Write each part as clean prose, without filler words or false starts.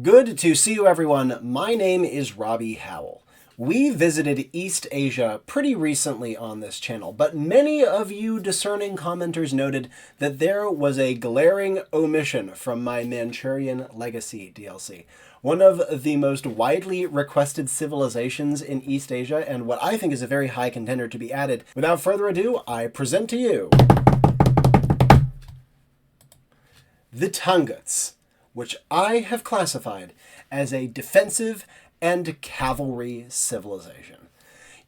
Good to see you, everyone. My name is Robbie Howell. We visited East Asia pretty recently on this channel, but many of you discerning commenters noted that there was a glaring omission from my Manchurian Legacy DLC. One of the most widely requested civilizations in East Asia, and what I think is a very high contender to be added. Without further ado, I present to you the TANGUTS, which I have classified as a defensive and cavalry civilization.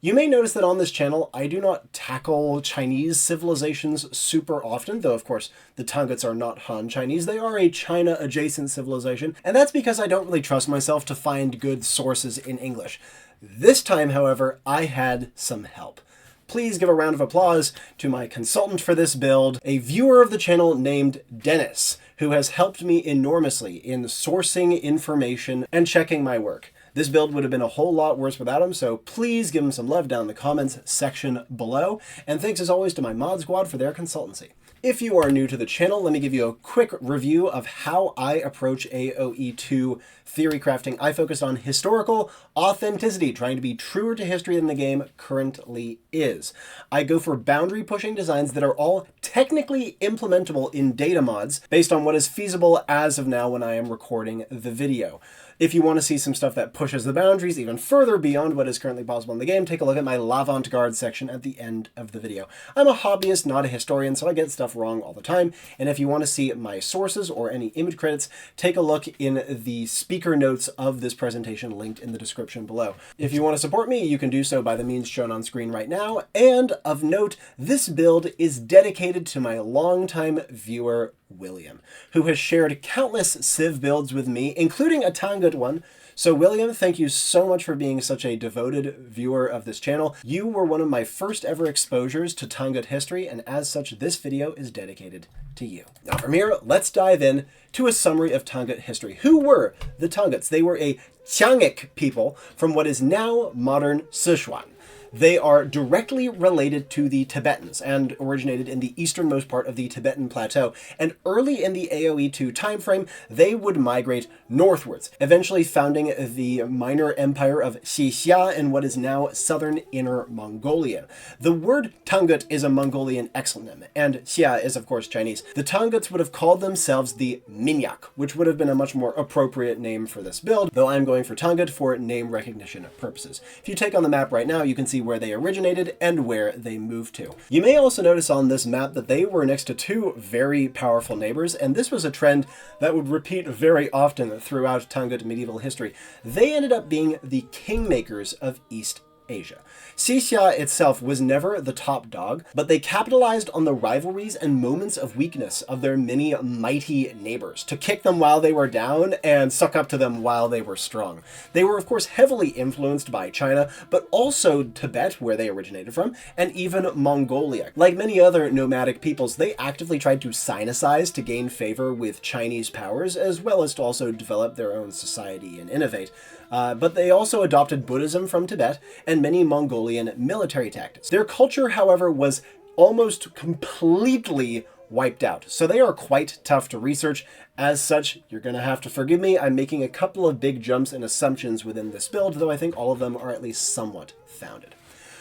You may notice that on this channel, I do not tackle Chinese civilizations super often, though of course the TANGUTS are not Han Chinese. They are a China-adjacent civilization, and that's because I don't really trust myself to find good sources in English. This time, however, I had some help. Please give a round of applause to my consultant for this build, a viewer of the channel named Dennis, who has helped me enormously in sourcing information and checking my work. This build would have been a whole lot worse without him, so please give him some love down in the comments section below. And thanks as always to my mod squad for their consultancy. If you are new to the channel, let me give you a quick review of how I approach AoE2 theory crafting. I focus on historical authenticity, trying to be truer to history than the game currently is. I go for boundary pushing designs that are all technically implementable in data mods based on what is feasible as of now when I am recording the video. If you want to see some stuff that pushes the boundaries even further beyond what is currently possible in the game, take a look at my LAVAnte-Garde section at the end of the video. I'm a hobbyist, not a historian, so I get stuff wrong all the time. And if you want to see my sources or any image credits, take a look in the speaker notes of this presentation linked in the description below. If you want to support me, you can do so by the means shown on screen right now. And of note, this build is dedicated to my longtime viewer, William, who has shared countless Civ builds with me, including a TANGUT one. So William, thank you so much for being such a devoted viewer of this channel. You were one of my first ever exposures to TANGUT history, and as such, this video is dedicated to you. Now from here, let's dive in to a summary of TANGUT history. Who were the TANGUTS? They were a Qiangic people from what is now modern Sichuan. They are directly related to the Tibetans and originated in the easternmost part of the Tibetan plateau. And early in the AoE2 timeframe, they would migrate northwards, eventually founding the minor empire of Xixia in what is now southern Inner Mongolia. The word Tangut is a Mongolian exonym, and Xia is of course Chinese. The Tanguts would have called themselves the Minyak, which would have been a much more appropriate name for this build, though I'm going for Tangut for name recognition purposes. If you take on the map right now, you can see where they originated and where they moved to. You may also notice on this map that they were next to two very powerful neighbors, and this was a trend that would repeat very often throughout Tangut medieval history. They ended up being the kingmakers of East Asia. Xixia itself was never the top dog, but they capitalized on the rivalries and moments of weakness of their many mighty neighbors to kick them while they were down and suck up to them while they were strong. They were of course heavily influenced by China, but also Tibet, where they originated from, and even Mongolia. Like many other nomadic peoples, they actively tried to sinicize to gain favor with Chinese powers, as well as to also develop their own society and innovate. But they also adopted Buddhism from Tibet and many Mongolian military tactics. Their culture, however, was almost completely wiped out, so they are quite tough to research. As such, you're going to have to forgive me. I'm making a couple of big jumps and assumptions within this build, though I think all of them are at least somewhat founded.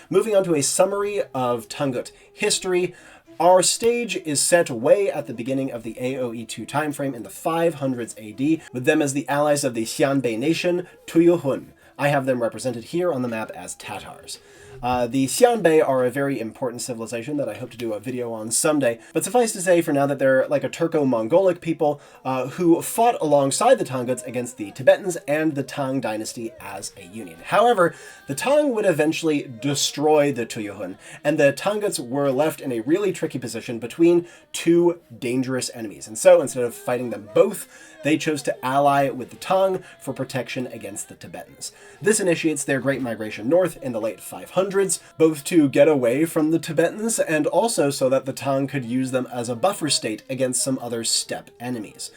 Moving on to a summary of TANGUT history. Our stage is set way at the beginning of the AoE2 timeframe in the 500s AD, with them as the allies of the Xianbei nation, Tuyuhun. I have them represented here on the map as Tatars. The Xianbei are a very important civilization that I hope to do a video on someday, but suffice to say for now that they're like a Turco-Mongolic people who fought alongside the Tanguts against the Tibetans and the Tang dynasty as a union. However, the Tang would eventually destroy the Tuyuhun, and the Tanguts were left in a really tricky position between two dangerous enemies. And so instead of fighting them both, they chose to ally with the Tang for protection against the Tibetans. This initiates their great migration north in the late 500s, both to get away from the Tibetans and also so that the Tang could use them as a buffer state against some other steppe enemies.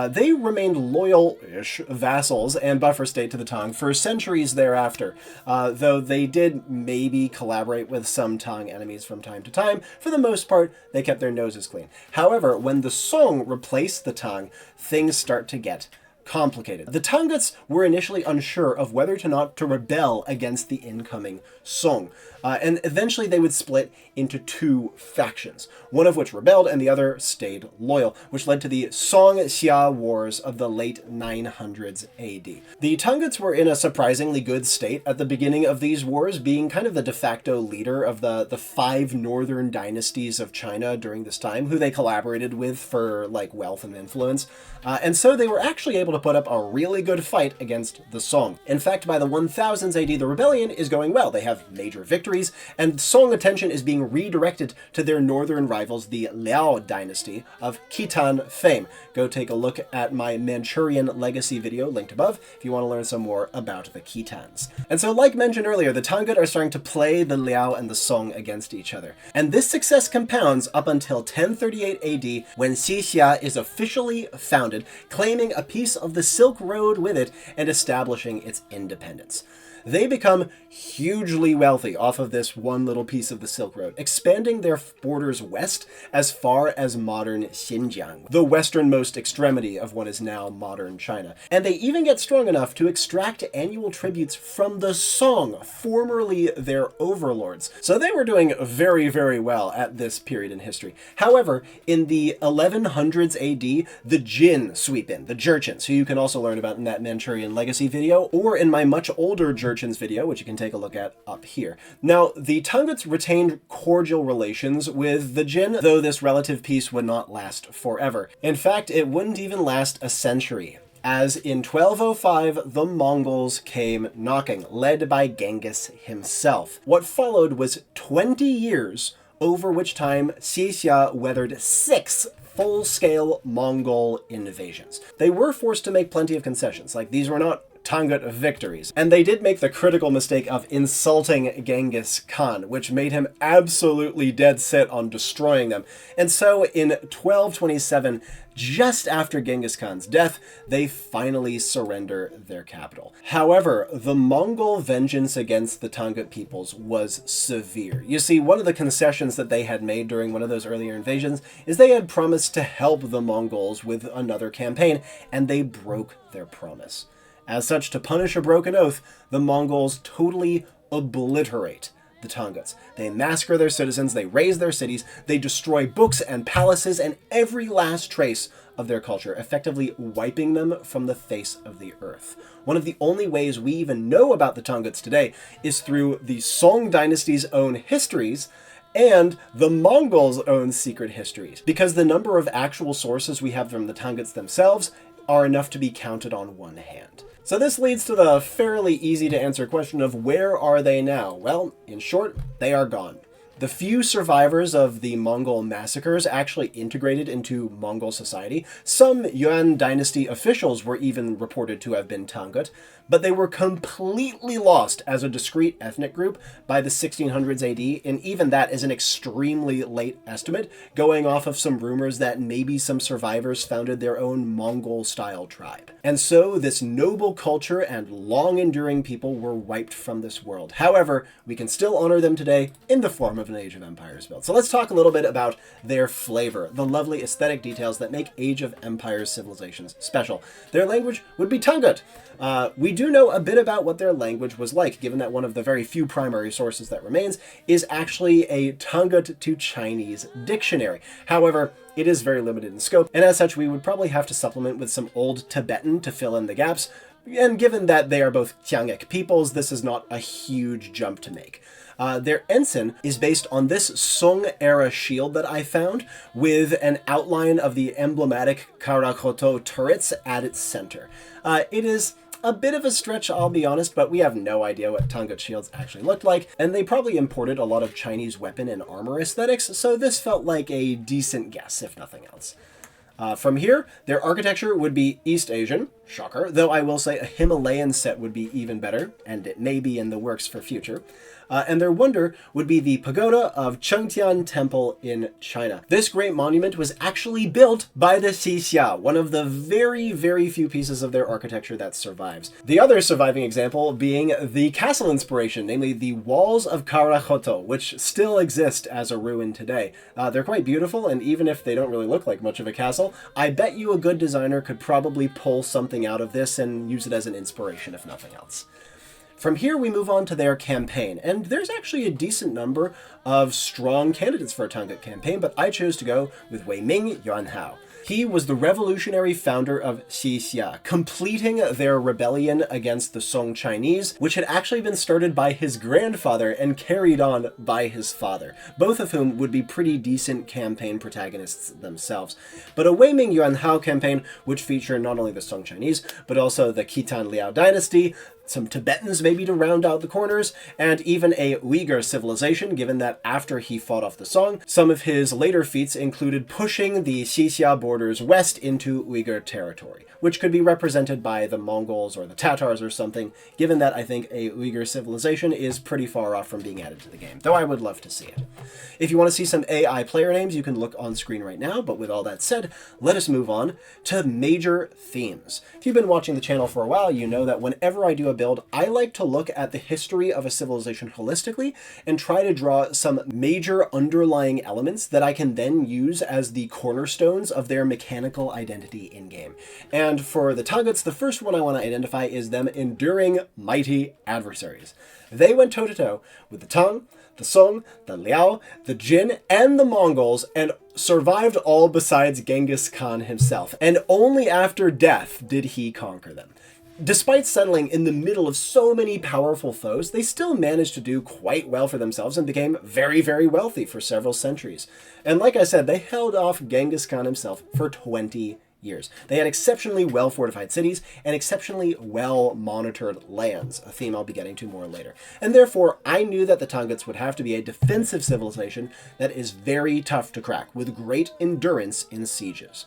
They remained loyal-ish vassals and buffer state to the Tang for centuries thereafter, though they did maybe collaborate with some Tang enemies from time to time. For the most part, they kept their noses clean. However, when the Song replaced the Tang, things start to get complicated. The TANGUTS were initially unsure of whether or not to rebel against the incoming Song, and eventually they would split into two factions, one of which rebelled and the other stayed loyal, which led to the Song-Xia Wars of the late 900s AD. The TANGUTS were in a surprisingly good state at the beginning of these wars, being kind of the de facto leader of the five northern dynasties of China during this time, who they collaborated with for like wealth and influence. And so they were actually able to put up a really good fight against the Song. In fact, by the 1000s AD, the rebellion is going well. They have major victories, and Song attention is being redirected to their northern rivals, the Liao dynasty of Khitan fame. Go take a look at my Manchurian legacy video linked above if you want to learn some more about the Khitans. And so, like mentioned earlier, the Tangut are starting to play the Liao and the Song against each other. And this success compounds up until 1038 AD, when Xixia is officially founded, claiming a piece of the Silk Road with it and establishing its independence. They become hugely wealthy off of this one little piece of the Silk Road, expanding their borders west as far as modern Xinjiang, the westernmost extremity of what is now modern China. And they even get strong enough to extract annual tributes from the Song, formerly their overlords. So they were doing very, very well at this period in history. However, in the 1100s AD, the Jin sweep in, the Jurchens, who you can also learn about in that Manchurian legacy video, or in my much older Jurchens video, which you can take a look at up here. Now, the Tanguts retained cordial relations with the Jin, though this relative peace would not last forever. In fact, it wouldn't even last a century, as in 1205, the Mongols came knocking, led by Genghis himself. What followed was 20 years, over which time Xixia weathered 6 full-scale Mongol invasions. They were forced to make plenty of concessions, like these were not Tangut victories. And they did make the critical mistake of insulting Genghis Khan, which made him absolutely dead set on destroying them. And so in 1227, just after Genghis Khan's death, they finally surrender their capital. However, the Mongol vengeance against the Tangut peoples was severe. You see, one of the concessions that they had made during one of those earlier invasions is they had promised to help the Mongols with another campaign, and they broke their promise. As such, to punish a broken oath, the Mongols totally obliterate the Tanguts. They massacre their citizens, they raze their cities, they destroy books and palaces and every last trace of their culture, effectively wiping them from the face of the earth. One of the only ways we even know about the Tanguts today is through the Song dynasty's own histories and the Mongols' own secret histories, because the number of actual sources we have from the Tanguts themselves are enough to be counted on one hand. So this leads to the fairly easy to answer question of where are they now? Well, in short, they are gone. The few survivors of the Mongol massacres actually integrated into Mongol society. Some Yuan dynasty officials were even reported to have been Tangut, but they were completely lost as a discrete ethnic group by the 1600s AD, and even that is an extremely late estimate, going off of some rumors that maybe some survivors founded their own Mongol-style tribe. And so this noble culture and long-enduring people were wiped from this world. However, we can still honor them today in the form of an Age of Empires build. So let's talk a little bit about their flavor, the lovely aesthetic details that make Age of Empires civilizations special. Their language would be Tangut. We do know a bit about what their language was like, given that one of the very few primary sources that remains is actually a Tangut to Chinese dictionary. However, it is very limited in scope, and as such we would probably have to supplement with some Old Tibetan to fill in the gaps, and given that they are both Tiangic peoples, this is not a huge jump to make. Their ensign is based on this Song-era shield that I found, with an outline of the emblematic Karakoto turrets at its center. It is a bit of a stretch, I'll be honest, but we have no idea what Tangut shields actually looked like, and they probably imported a lot of Chinese weapon and armor aesthetics, so this felt like a decent guess, if nothing else. From here, their architecture would be East Asian, shocker, though I will say a Himalayan set would be even better, and it may be in the works for future. and their wonder would be the pagoda of Chengtian Temple in China. This great monument was actually built by the Ciao, one of the very, very few pieces of their architecture that survives. The other surviving example being the castle inspiration, namely the walls of Karachoto, which still exist as a ruin today. They're quite beautiful, and even if they don't really look like much of a castle, I bet you a good designer could probably pull something out of this and use it as an inspiration, if nothing else. From here, we move on to their campaign, and there's actually a decent number of strong candidates for a Tangut campaign, but I chose to go with Wei Ming Yuanhao. He was the revolutionary founder of Xixia, completing their rebellion against the Song Chinese, which had actually been started by his grandfather and carried on by his father, both of whom would be pretty decent campaign protagonists themselves. But a Wei Ming Yuanhao campaign would feature not only the Song Chinese, but also the Khitan Liao dynasty, some Tibetans maybe to round out the corners, and even a Uyghur civilization, given that after he fought off the Song, some of his later feats included pushing the Xixia borders west into Uyghur territory, which could be represented by the Mongols or the Tatars or something, given that I think a Uyghur civilization is pretty far off from being added to the game, though I would love to see it. If you want to see some AI player names, you can look on screen right now, but with all that said, let us move on to major themes. If you've been watching the channel for a while, you know that whenever I do a build, I like to look at the history of a civilization holistically and try to draw some major underlying elements that I can then use as the cornerstones of their mechanical identity in-game. And for the Tanguts, the first one I want to identify is them enduring mighty adversaries. They went toe-to-toe with the Tang, the Song, the Liao, the Jin, and the Mongols, and survived all besides Genghis Khan himself. And only after death did he conquer them. Despite settling in the middle of so many powerful foes, they still managed to do quite well for themselves and became very, very wealthy for several centuries. And like I said, they held off Genghis Khan himself for 20 years. They had exceptionally well-fortified cities and exceptionally well-monitored lands, a theme I'll be getting to more later. And therefore, I knew that the Tanguts would have to be a defensive civilization that is very tough to crack, with great endurance in sieges.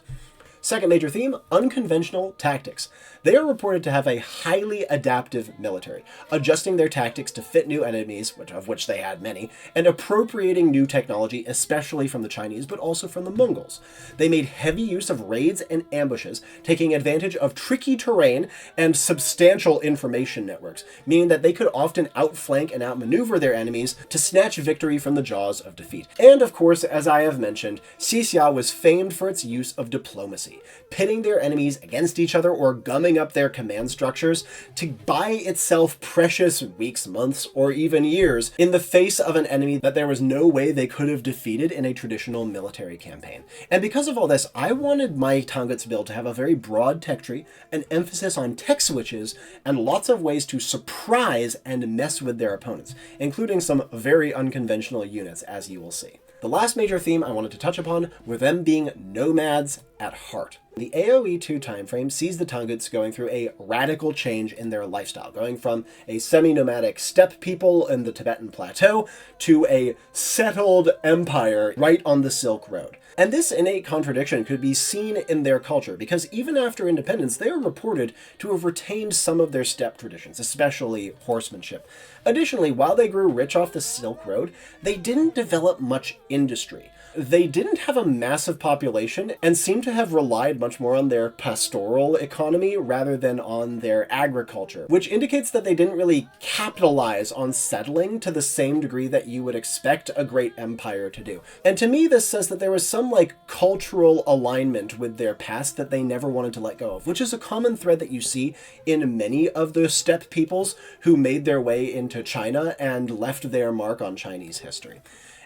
Second major theme, unconventional tactics. They are reported to have a highly adaptive military, adjusting their tactics to fit new enemies, of which they had many, and appropriating new technology, especially from the Chinese, but also from the Mongols. They made heavy use of raids and ambushes, taking advantage of tricky terrain and substantial information networks, meaning that they could often outflank and outmaneuver their enemies to snatch victory from the jaws of defeat. And of course, as I have mentioned, Xixia was famed for its use of diplomacy, pitting their enemies against each other or gumming up their command structures to buy itself precious weeks, months, or even years in the face of an enemy that there was no way they could have defeated in a traditional military campaign. And because of all this, I wanted my Tanguts build to have a very broad tech tree, an emphasis on tech switches, and lots of ways to surprise and mess with their opponents, including some very unconventional units, as you will see. The last major theme I wanted to touch upon were them being nomads at heart. The AoE2 timeframe sees the Tanguts going through a radical change in their lifestyle, going from a semi-nomadic steppe people in the Tibetan plateau to a settled empire right on the Silk Road. And this innate contradiction could be seen in their culture, because even after independence, they are reported to have retained some of their steppe traditions, especially horsemanship. Additionally, while they grew rich off the Silk Road, they didn't develop much industry. They didn't have a massive population and seem to have relied much more on their pastoral economy rather than on their agriculture, which indicates that they didn't really capitalize on settling to the same degree that you would expect a great empire to do. And to me, this says that there was some cultural alignment with their past that they never wanted to let go of, which is a common thread that you see in many of the steppe peoples who made their way into China and left their mark on Chinese history.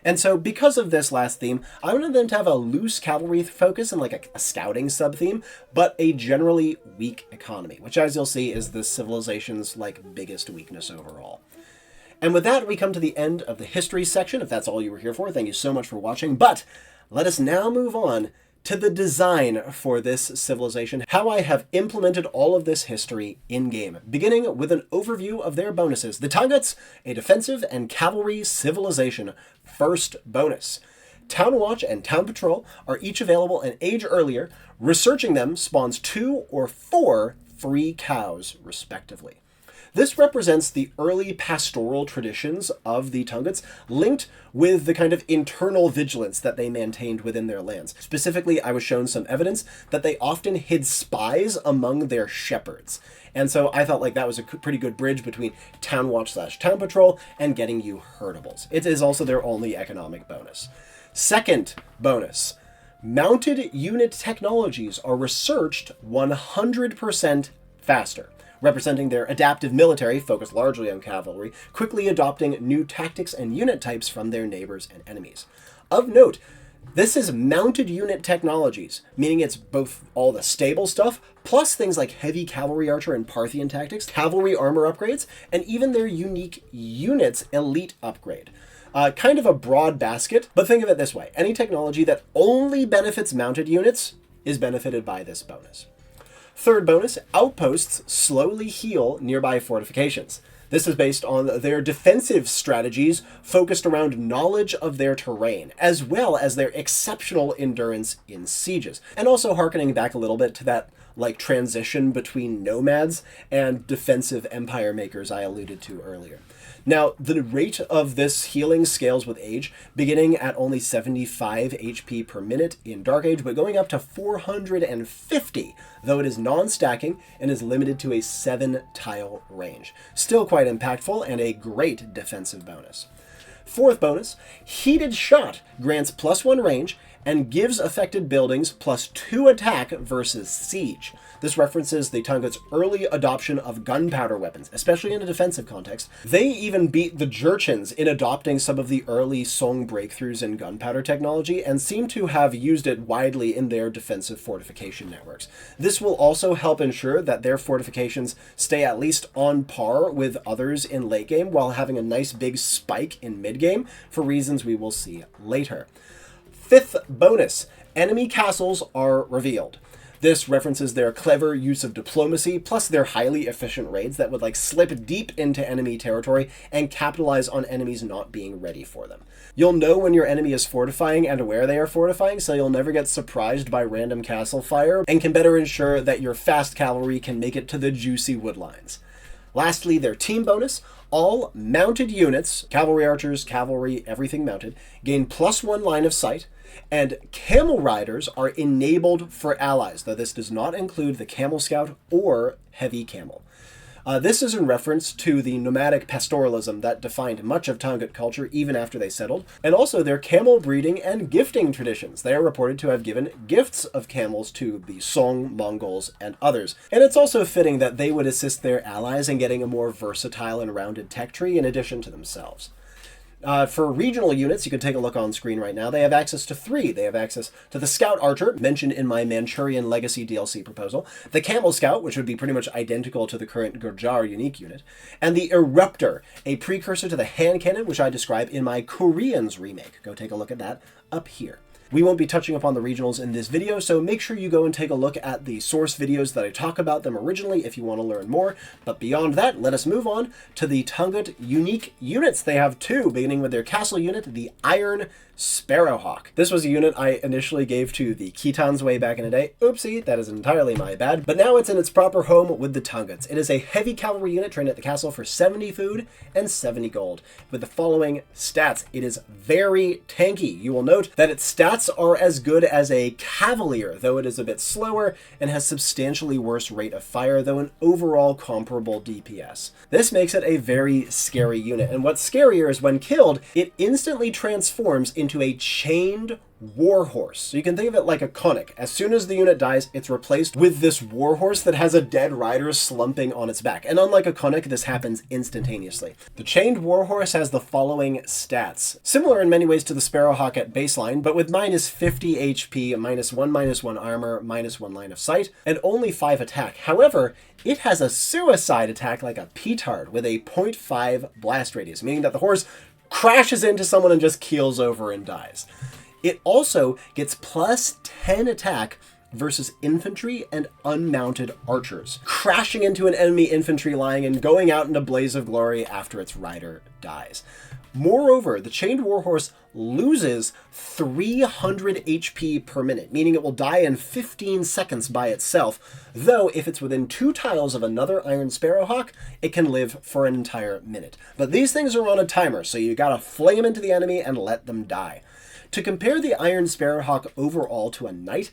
And so because of this last theme, I wanted them to have a loose cavalry focus and a scouting sub-theme, but a generally weak economy, which as you'll see is the civilization's biggest weakness overall. And with that, we come to the end of the history section. If that's all you were here for, thank you so much for watching. But let us now move on to the design for this civilization, how I have implemented all of this history in-game, beginning with an overview of their bonuses. The Tanguts, a defensive and cavalry civilization. First bonus. Town Watch and Town Patrol are each available an age earlier. Researching them spawns 2 or 4 free cows, respectively. This represents the early pastoral traditions of the TANGUTS, linked with the kind of internal vigilance that they maintained within their lands. Specifically, I was shown some evidence that they often hid spies among their shepherds. And so I felt like that was a pretty good bridge between town watch / town patrol and getting you herdables. It is also their only economic bonus. Second bonus, mounted unit technologies are researched 100% faster, representing their adaptive military, focused largely on cavalry, quickly adopting new tactics and unit types from their neighbors and enemies. Of note, this is mounted unit technologies, meaning it's both all the stable stuff, plus things like heavy cavalry archer and Parthian tactics, cavalry armor upgrades, and even their unique units elite upgrade. Kind of a broad basket, but think of it this way. Any technology that only benefits mounted units is benefited by this bonus. Third bonus, outposts slowly heal nearby fortifications. This is based on their defensive strategies focused around knowledge of their terrain, as well as their exceptional endurance in sieges. And also harkening back a little bit to that transition between nomads and defensive empire makers I alluded to earlier. Now, the rate of this healing scales with age, beginning at only 75 HP per minute in Dark Age, but going up to 450, though it is non-stacking and is limited to a 7-tile range. Still quite impactful and a great defensive bonus. Fourth bonus, Heated Shot grants +1 range and gives affected buildings +2 attack versus siege. This references the TANGUTS' early adoption of gunpowder weapons, especially in a defensive context. They even beat the Jurchens in adopting some of the early Song breakthroughs in gunpowder technology and seem to have used it widely in their defensive fortification networks. This will also help ensure that their fortifications stay at least on par with others in late game while having a nice big spike in mid game for reasons we will see later. Fifth bonus, enemy castles are revealed. This references their clever use of diplomacy, plus their highly efficient raids that would slip deep into enemy territory and capitalize on enemies not being ready for them. You'll know when your enemy is fortifying and where they are fortifying, so you'll never get surprised by random castle fire, and can better ensure that your fast cavalry can make it to the juicy woodlines. Lastly, their team bonus. All mounted units, cavalry archers, cavalry, everything mounted, gain +1 line of sight, and camel riders are enabled for allies, though this does not include the camel scout or heavy camel. This is in reference to the nomadic pastoralism that defined much of Tangut culture even after they settled, and also their camel breeding and gifting traditions. They are reported to have given gifts of camels to the Song, Mongols, and others. And it's also fitting that they would assist their allies in getting a more versatile and rounded tech tree in addition to themselves. For regional units, you can take a look on screen right now. They have access to 3. They have access to the Scout Archer, mentioned in my Manchurian Legacy DLC proposal, the Camel Scout, which would be pretty much identical to the current Gurjar unique unit, and the Eruptor, a precursor to the hand cannon, which I describe in my Koreans remake. Go take a look at that up here. We won't be touching upon the regionals in this video, so make sure you go and take a look at the source videos that I talk about them originally if you want to learn more. But beyond that, let us move on to the Tangut unique units. They have 2, beginning with their castle unit, the Iron Sparrowhawk. This was a unit I initially gave to the Khitans way back in the day. Oopsie, that is entirely my bad. But now it's in its proper home with the Tanguts. It is a heavy cavalry unit trained at the castle for 70 food and 70 gold. With the following stats, it is very tanky. You will note that its stats are as good as a cavalier, though it is a bit slower and has substantially worse rate of fire, though an overall comparable DPS. This makes it a very scary unit, and what's scarier is when killed, it instantly transforms into a chained warhorse. So you can think of it like a Konnik. As soon as the unit dies, it's replaced with this warhorse that has a dead rider slumping on its back. And unlike a Konnik, this happens instantaneously. The chained warhorse has the following stats. Similar in many ways to the Sparrowhawk at baseline, but with -50 HP, -1/-1 armor, -1 line of sight, and only 5 attack. However, it has a suicide attack like a petard with a 0.5 blast radius, meaning that the horse crashes into someone and just keels over and dies. It also gets +10 attack versus infantry and unmounted archers, crashing into an enemy infantry line and going out in a blaze of glory after its rider dies. Moreover, the Chained Warhorse loses 300 HP per minute, meaning it will die in 15 seconds by itself, though if it's within 2 tiles of another Iron Sparrowhawk, it can live for an entire minute. But these things are on a timer, so you gotta fling them into the enemy and let them die. To compare the Iron Sparrowhawk overall to a knight,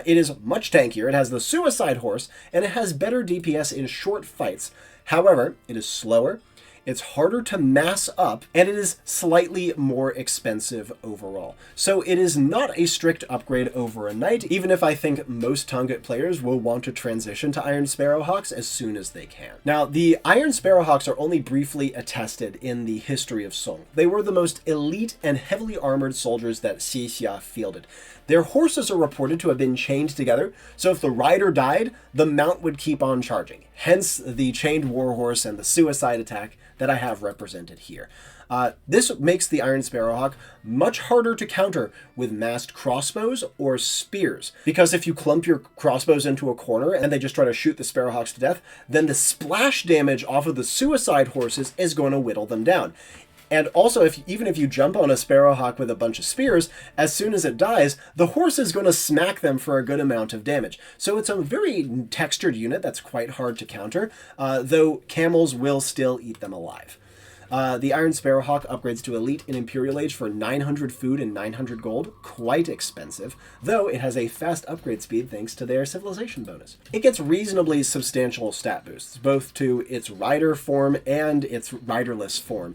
it is much tankier, it has the Suicide Horse, and it has better DPS in short fights. However, it is slower, it's harder to mass up, and it is slightly more expensive overall. So it is not a strict upgrade over a knight, even if I think most TANGUT players will want to transition to Iron Sparrowhawks as soon as they can. Now, the Iron Sparrowhawks are only briefly attested in the history of Song. They were the most elite and heavily armored soldiers that Xixia fielded. Their horses are reported to have been chained together, so if the rider died, the mount would keep on charging. Hence the Chained Warhorse and the suicide attack that I have represented here. This makes the Iron Sparrowhawk much harder to counter with massed crossbows or spears, because if you clump your crossbows into a corner and they just try to shoot the Sparrowhawks to death, then the splash damage off of the suicide horses is going to whittle them down. And also, even if you jump on a Sparrowhawk with a bunch of spears, as soon as it dies, the horse is going to smack them for a good amount of damage. So it's a very textured unit that's quite hard to counter, though camels will still eat them alive. The Iron Sparrowhawk upgrades to Elite in Imperial Age for 900 food and 900 gold, quite expensive, though it has a fast upgrade speed thanks to their civilization bonus. It gets reasonably substantial stat boosts, both to its rider form and its riderless form.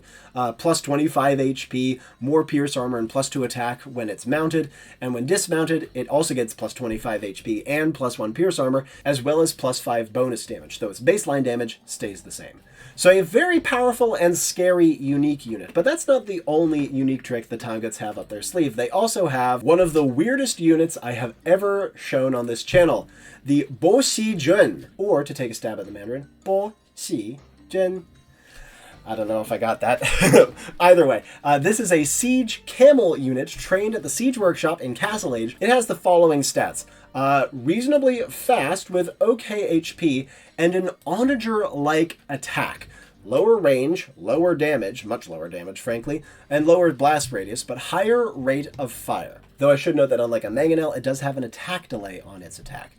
Plus 25 HP, more pierce armor, and plus 2 attack when it's mounted, and when dismounted, it also gets plus 25 HP and plus 1 pierce armor, as well as plus 5 bonus damage, though its baseline damage stays the same. So a very powerful and scary unique unit, but that's not the only unique trick the TANGUTS have up their sleeve. They also have one of the weirdest units I have ever shown on this channel, the Bo Xi Jun, or to take a stab at the Mandarin, Bo Xi Jun. I don't know if I got that. Either way, this is a siege camel unit trained at the Siege Workshop in Castle Age. It has the following stats. Reasonably fast with okay HP and an onager-like attack. Lower range, lower damage, much lower damage frankly, and lower blast radius, but higher rate of fire. Though I should note that unlike a mangonel, it does have an attack delay on its attack.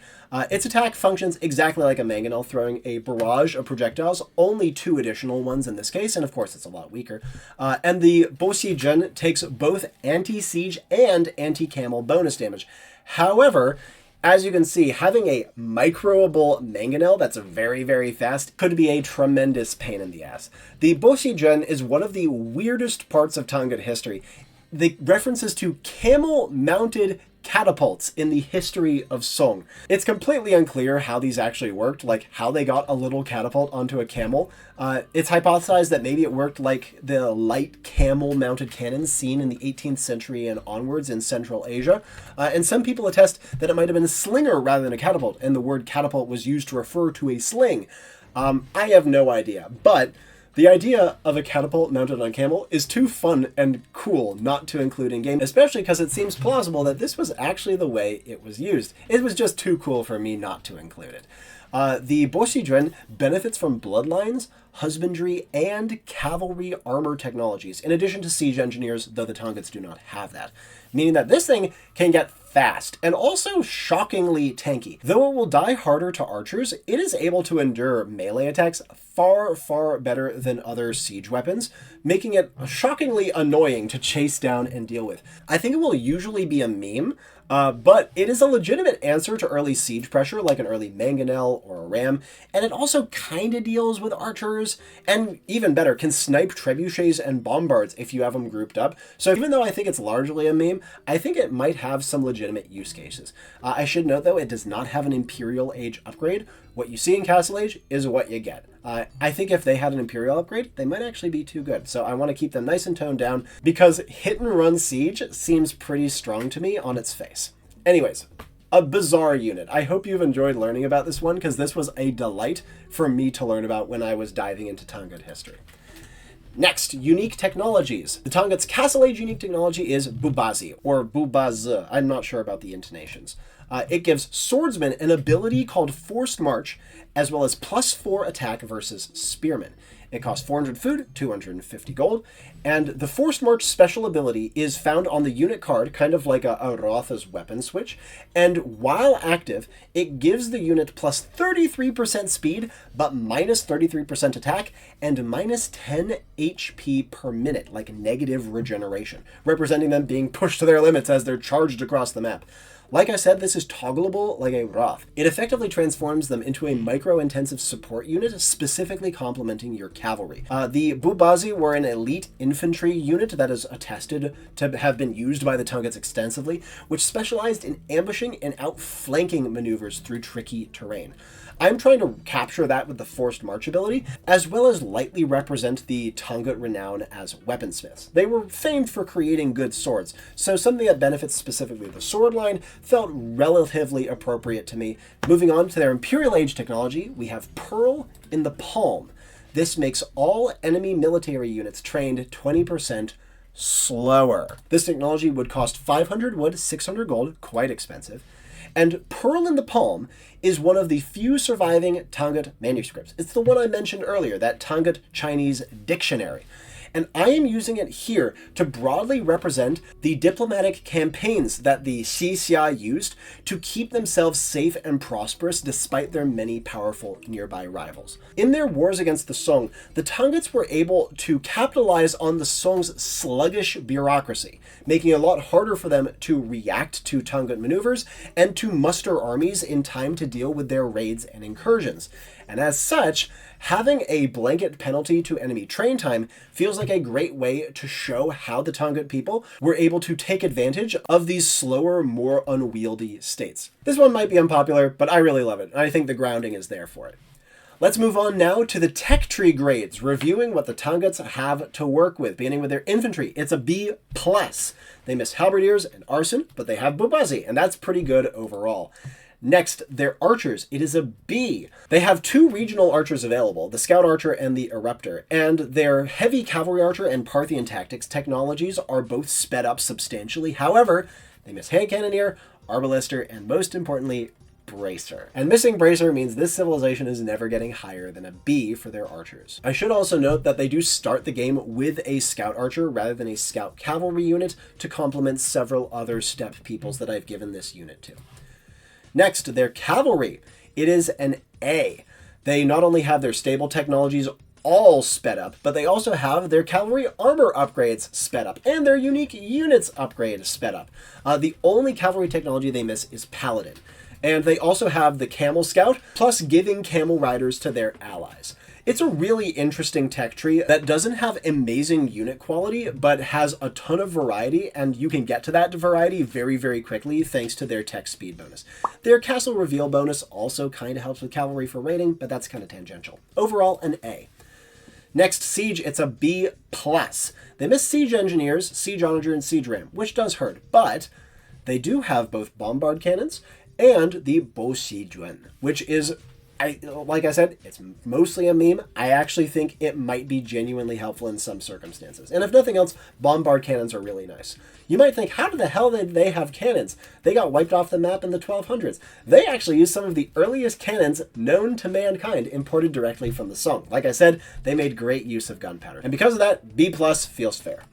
Its attack functions exactly like a mangonel, throwing a barrage of projectiles, only 2 additional ones in this case, and of course it's a lot weaker. And the Bo Xi Jun takes both anti-siege and anti-camel bonus damage. However, as you can see, having a microable mangonel that's very, very fast could be a tremendous pain in the ass. The Bo Xi Jun is one of the weirdest parts of TANGUT history. The references to camel-mounted catapults in the history of Song. It's completely unclear how these actually worked, like how they got a little catapult onto a camel. It's hypothesized that maybe it worked like the light camel-mounted cannons seen in the 18th century and onwards in Central Asia. And some people attest that it might have been a slinger rather than a catapult, and the word catapult was used to refer to a sling. I have no idea, but the idea of a catapult mounted on a camel is too fun and cool not to include in game, especially because it seems plausible that this was actually the way it was used. It was just too cool for me not to include it. The Bo Xi Jun benefits from bloodlines, husbandry, and cavalry armor technologies, in addition to siege engineers, though the TANGUTS do not have that. Meaning that this thing can get fast, and also shockingly tanky. Though it will die harder to archers, it is able to endure melee attacks far, far better than other siege weapons, making it shockingly annoying to chase down and deal with. I think it will usually be a meme, but it is a legitimate answer to early siege pressure, like an early mangonel or a ram, and it also kind of deals with archers, and even better, can snipe trebuchets and bombards if you have them grouped up. So even though I think it's largely a meme, I think it might have some legitimate use cases. I should note, though, it does not have an Imperial Age upgrade. What you see in Castle Age is what you get. I think if they had an Imperial upgrade, they might actually be too good. So I want to keep them nice and toned down, because hit and run siege seems pretty strong to me on its face. Anyways, a bizarre unit. I hope you've enjoyed learning about this one, because this was a delight for me to learn about when I was diving into TANGUT history. Next, unique technologies. The TANGUTS Castle Age unique technology is Bubazi, or Bubazi. I'm not sure about the intonations. It gives swordsmen an ability called Forced March, as well as +4 attack versus spearmen. It costs 400 food, 250 gold, and the Forced March special ability is found on the unit card, kind of like a Rotha's weapon switch, and while active, it gives the unit plus 33% speed, but minus 33% attack, and minus 10 HP per minute, like negative regeneration, representing them being pushed to their limits as they're charged across the map. Like I said, this is toggleable like a Roth. It effectively transforms them into a micro-intensive support unit, specifically complementing your cavalry. The Bubazi were an elite infantry unit that is attested to have been used by the TANGUTS extensively, which specialized in ambushing and outflanking maneuvers through tricky terrain. I'm trying to capture that with the Forced March ability, as well as lightly represent the TANGUT renown as weaponsmiths. They were famed for creating good swords, so something that benefits specifically the sword line felt relatively appropriate to me. Moving on to their Imperial Age technology, we have Pearl in the Palm. This makes all enemy military units trained 20% slower. This technology would cost 500 wood, 600 gold, quite expensive. And Pearl in the Palm is one of the few surviving TANGUT manuscripts. It's the one I mentioned earlier, that TANGUT Chinese dictionary. And I am using it here to broadly represent the diplomatic campaigns that the Xia used to keep themselves safe and prosperous despite their many powerful nearby rivals. In their wars against the Song, the TANGUTS were able to capitalize on the Song's sluggish bureaucracy, making it a lot harder for them to react to TANGUT maneuvers and to muster armies in time to deal with their raids and incursions. And as such, having a blanket penalty to enemy train time feels like a great way to show how the TANGUT people were able to take advantage of these slower, more unwieldy states. This one might be unpopular, but I really love it, and I think the grounding is there for it. Let's move on now to the tech tree grades, reviewing what the TANGUTS have to work with, beginning with their infantry. It's a B+. They miss halberdiers and arson, but they have Bubazi, and that's pretty good overall. Next, their archers. It is a B. They have 2 regional archers available, the Scout Archer and the Eruptor, and their Heavy Cavalry Archer and Parthian Tactics technologies are both sped up substantially. However, they miss Hand Cannoneer, Arbalister, and most importantly, Bracer. And missing Bracer means this civilization is never getting higher than a B for their archers. I should also note that they do start the game with a Scout Archer rather than a Scout Cavalry unit to complement several other steppe peoples that I've given this unit to. Next, their cavalry. It is an A. They not only have their stable technologies all sped up, but they also have their cavalry armor upgrades sped up, and their unique units upgrade sped up. The only cavalry technology they miss is Paladin. And they also have the Camel Scout, plus giving camel riders to their allies. It's a really interesting tech tree that doesn't have amazing unit quality, but has a ton of variety, and you can get to that variety very, very quickly thanks to their tech speed bonus. Their Castle Reveal bonus also kind of helps with cavalry for raiding, but that's kind of tangential. Overall, an A. Next, Siege, it's a B+. They miss Siege Engineers, Siege Onager, and Siege Ram, which does hurt, but they do have both Bombard Cannons and the Bo Si Juan, which is, like I said, it's mostly a meme. I actually think it might be genuinely helpful in some circumstances. And if nothing else, Bombard Cannons are really nice. You might think, how the hell did they have cannons? They got wiped off the map in the 1200s. They actually used some of the earliest cannons known to mankind, imported directly from the Song. Like I said, they made great use of gunpowder. And because of that, B+ feels fair.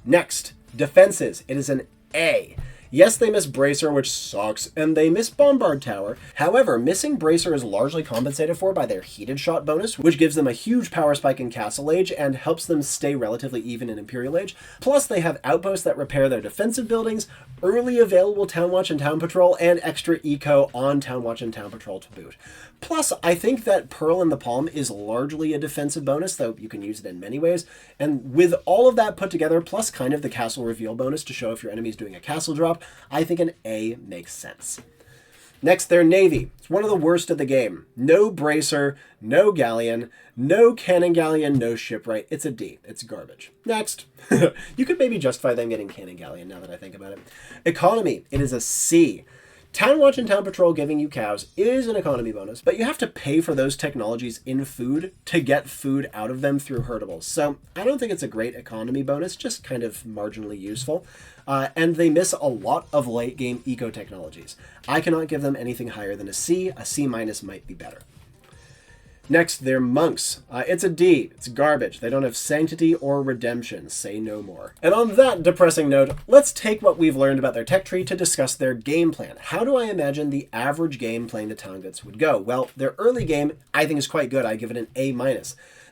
Next, defenses. It is an A. Yes, they miss Bracer, which sucks, and they miss Bombard Tower. However, missing Bracer is largely compensated for by their Heated Shot bonus, which gives them a huge power spike in Castle Age and helps them stay relatively even in Imperial Age. Plus, they have outposts that repair their defensive buildings, early available Town Watch and Town Patrol, and extra eco on Town Watch and Town Patrol to boot. Plus, I think that Pearl in the Palm is largely a defensive bonus, though you can use it in many ways. And with all of that put together, plus kind of the Castle Reveal bonus to show if your enemy's doing a castle drop, I think an A makes sense. Next, their Navy. It's one of the worst of the game. No Bracer, no Galleon, no Cannon Galleon, no Shipwright. It's a D. It's garbage. Next. You could maybe justify them getting Cannon Galleon now that I think about it. Economy. It is a C. Town Watch and Town Patrol giving you cows is an economy bonus, but you have to pay for those technologies in food to get food out of them through herdables. So I don't think it's a great economy bonus, just kind of marginally useful. And they miss a lot of late game eco technologies. I cannot give them anything higher than a C. A C- might be better. Next, they're monks. It's a D. It's garbage. They don't have sanctity or redemption. Say no more. And on that depressing note, let's take what we've learned about their tech tree to discuss their game plan. How do I imagine the average game playing the TANGUTS would go? Well, their early game, I think, is quite good. I give it an A-.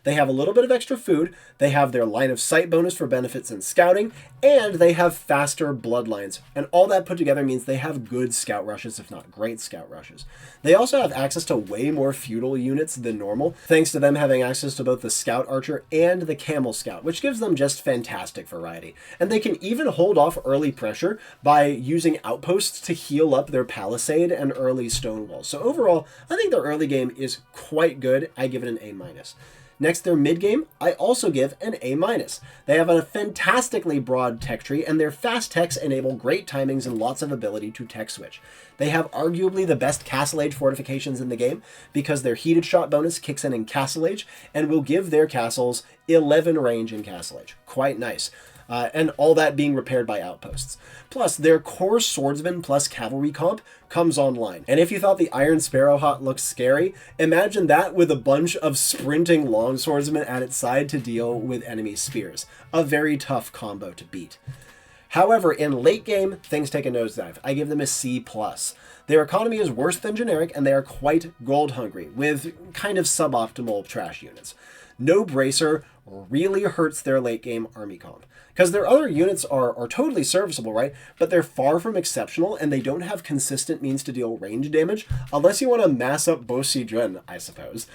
They have a little bit of extra food, they have their line of sight bonus for benefits and scouting, and they have faster bloodlines. And all that put together means they have good scout rushes, if not great scout rushes. They also have access to way more feudal units than normal, thanks to them having access to both the scout archer and the camel scout, which gives them just fantastic variety. And they can even hold off early pressure by using outposts to heal up their palisade and early stone walls. So overall, I think their early game is quite good. I give it an A-. Next, their mid-game, I also give an A-. They have a fantastically broad tech tree, and their fast techs enable great timings and lots of ability to tech switch. They have arguably the best Castle Age fortifications in the game, because their heated shot bonus kicks in Castle Age, and will give their castles 11 range in Castle Age. Quite nice. And all that being repaired by outposts. Plus, their core swordsman plus cavalry comp comes online. And if you thought the Iron Sparrowhawk looked scary, imagine that with a bunch of sprinting longswordsmen at its side to deal with enemy spears. A very tough combo to beat. However, in late game, things take a nosedive. I give them a C+. Their economy is worse than generic, and they are quite gold hungry, with kind of suboptimal trash units. No bracer really hurts their late game army comp. Because their other units are totally serviceable, right? But they're far from exceptional, and they don't have consistent means to deal range damage, unless you want to mass up Bosijun, I suppose.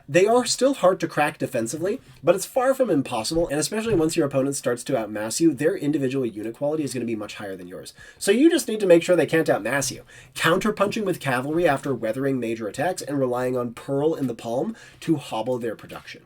They are still hard to crack defensively, but it's far from impossible, and especially once your opponent starts to outmass you, their individual unit quality is going to be much higher than yours. So you just need to make sure they can't outmass you. Counterpunching with cavalry after weathering major attacks, and relying on Pearl in the palm to hobble their production.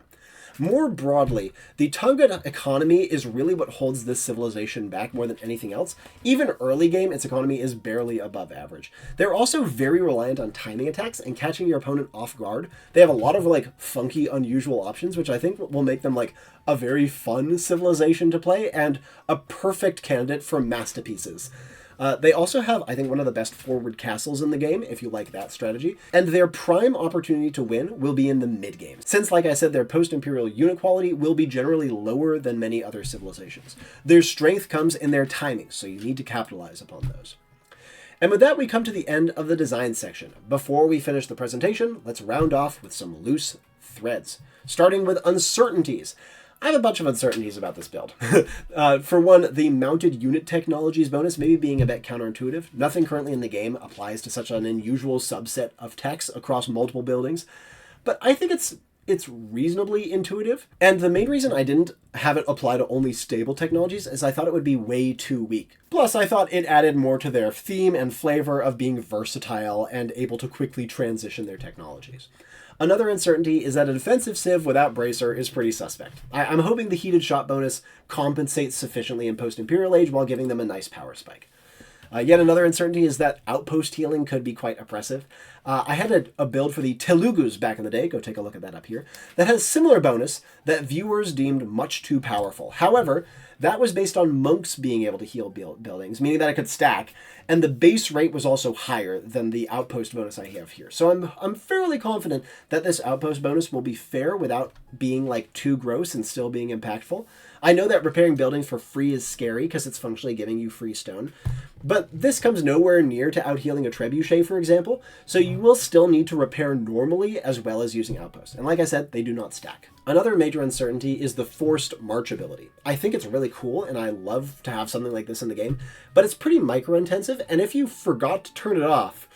More broadly, the TANGUT economy is really what holds this civilization back more than anything else. Even early game, its economy is barely above average. They're also very reliant on timing attacks and catching your opponent off guard. They have a lot of funky, unusual options, which I think will make them a very fun civilization to play and a perfect candidate for masterpieces. They also have, I think, one of the best forward castles in the game, if you like that strategy, and their prime opportunity to win will be in the mid-game, since, like I said, their post-imperial unit quality will be generally lower than many other civilizations. Their strength comes in their timing, so you need to capitalize upon those. And with that, we come to the end of the design section. Before we finish the presentation, let's round off with some loose threads, starting with uncertainties. I have a bunch of uncertainties about this build. For one, the mounted unit technologies bonus maybe being a bit counterintuitive. Nothing currently in the game applies to such an unusual subset of techs across multiple buildings, but I think it's reasonably intuitive. And the main reason I didn't have it apply to only stable technologies is I thought it would be way too weak. Plus, I thought it added more to their theme and flavor of being versatile and able to quickly transition their technologies. Another uncertainty is that a defensive civ without bracer is pretty suspect. I'm hoping the heated shot bonus compensates sufficiently in post-Imperial Age while giving them a nice power spike. Yet another uncertainty is that outpost healing could be quite oppressive. I had a build for the Telugus back in the day, go take a look at that up here, that has a similar bonus that viewers deemed much too powerful. However, that was based on monks being able to heal buildings, meaning that it could stack, and the base rate was also higher than the outpost bonus I have here. So I'm fairly confident that this outpost bonus will be fair without being too gross and still being impactful. I know that repairing buildings for free is scary because it's functionally giving you free stone, but this comes nowhere near to out-healing a trebuchet, for example, so you will still need to repair normally as well as using outposts. And like I said, they do not stack. Another major uncertainty is the forced march ability. I think it's really cool, and I love to have something like this in the game, but it's pretty micro-intensive, and if you forgot to turn it off,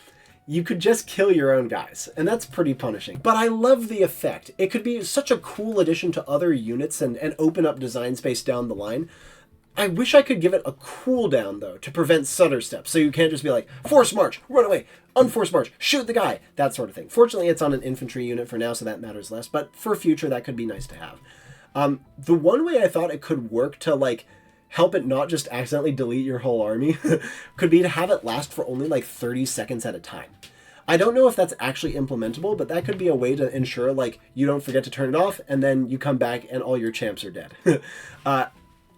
you could just kill your own guys, and that's pretty punishing. But I love the effect. It could be such a cool addition to other units and open up design space down the line. I wish I could give it a cooldown, though, to prevent stutter steps, so you can't just be like, force march, run away, unforced march, shoot the guy, that sort of thing. Fortunately, it's on an infantry unit for now, so that matters less, but for future, that could be nice to have. The one way I thought it could work to, help it not just accidentally delete your whole army could be to have it last for only like 30 seconds at a time. I don't know if that's actually implementable, but that could be a way to ensure like you don't forget to turn it off and then you come back and all your champs are dead.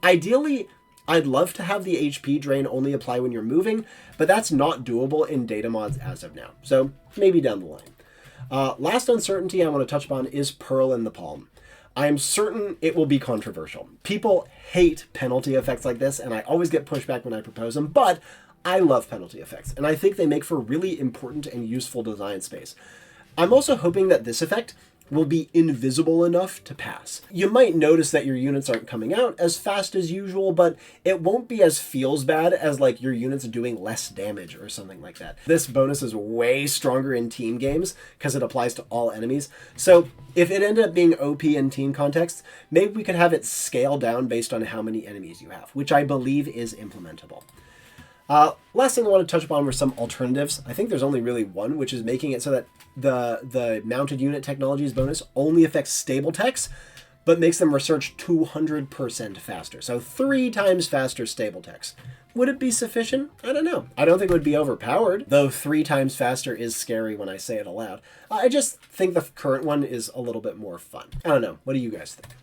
Ideally, I'd love to have the HP drain only apply when you're moving, but that's not doable in data mods as of now. So maybe down the line. Last uncertainty I want to touch upon is Pearl in the Palm. I am certain it will be controversial. People hate penalty effects like this, and I always get pushback when I propose them, but I love penalty effects, and I think they make for really important and useful design space. I'm also hoping that this effect will be invisible enough to pass. You might notice that your units aren't coming out as fast as usual, but it won't be as feels bad as like your units doing less damage or something like that. This bonus is way stronger in team games because it applies to all enemies. So if it ended up being OP in team contexts, maybe we could have it scale down based on how many enemies you have, which I believe is implementable. Last thing I want to touch upon were some alternatives. I think there's only really one, which is making it so that the mounted unit technologies bonus only affects stable techs, but makes them research 200% faster. So 3 times faster stable techs. Would it be sufficient? I don't know. I don't think it would be overpowered, though 3 times faster is scary when I say it aloud. I just think the current one is a little bit more fun. I don't know. What do you guys think?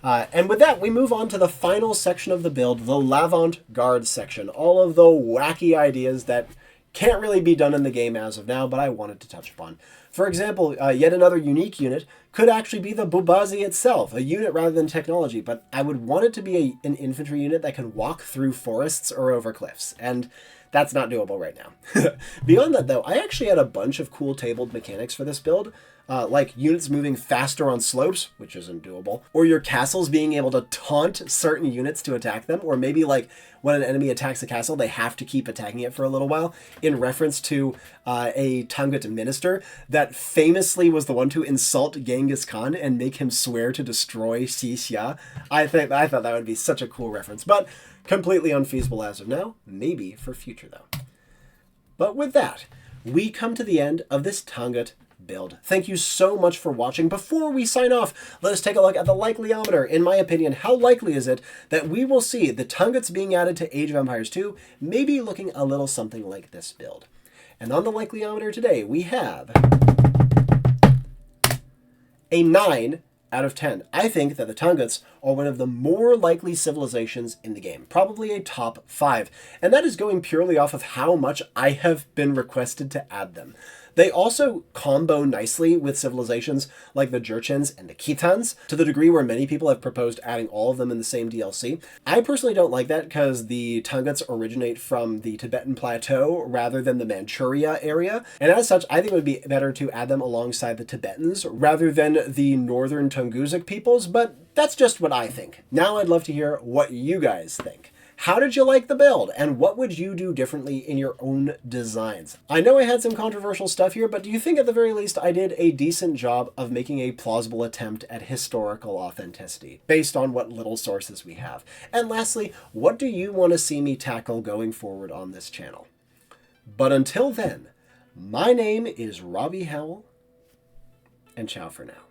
And with that, we move on to the final section of the build, the LAVAnte-Garde section. All of the wacky ideas that can't really be done in the game as of now, but I wanted to touch upon. For example, yet another unique unit could actually be the Bubazi itself, a unit rather than technology, but I would want it to be an infantry unit that can walk through forests or over cliffs, and that's not doable right now. Beyond that, though, I actually had a bunch of cool tabled mechanics for this build, like units moving faster on slopes, which isn't doable, or your castles being able to taunt certain units to attack them, or maybe like when an enemy attacks a castle, they have to keep attacking it for a little while, in reference to a TANGUTS minister that famously was the one to insult Genghis Khan and make him swear to destroy Xia. I thought that would be such a cool reference, but completely unfeasible as of now, maybe for future though. But with that, we come to the end of this TANGUT build. Thank you so much for watching. Before we sign off, let us take a look at the Likeliometer. In my opinion, how likely is it that we will see the TANGUTS being added to Age of Empires 2, maybe looking a little something like this build? And on the Likeliometer today, we have a 9 out of 10. I think that the TANGUTS are one of the more likely civilizations in the game, probably a top 5, and that is going purely off of how much I have been requested to add them. They also combo nicely with civilizations like the Jurchens and the Khitans, to the degree where many people have proposed adding all of them in the same DLC. I personally don't like that because the TANGUTS originate from the Tibetan Plateau rather than the Manchuria area, and as such, I think it would be better to add them alongside the Tibetans rather than the northern Tungusic peoples, but that's just what I think. Now I'd love to hear what you guys think. How did you like the build, and what would you do differently in your own designs? I know I had some controversial stuff here, but do you think at the very least I did a decent job of making a plausible attempt at historical authenticity, based on what little sources we have? And lastly, what do you want to see me tackle going forward on this channel? But until then, my name is Robbie Howell, and ciao for now.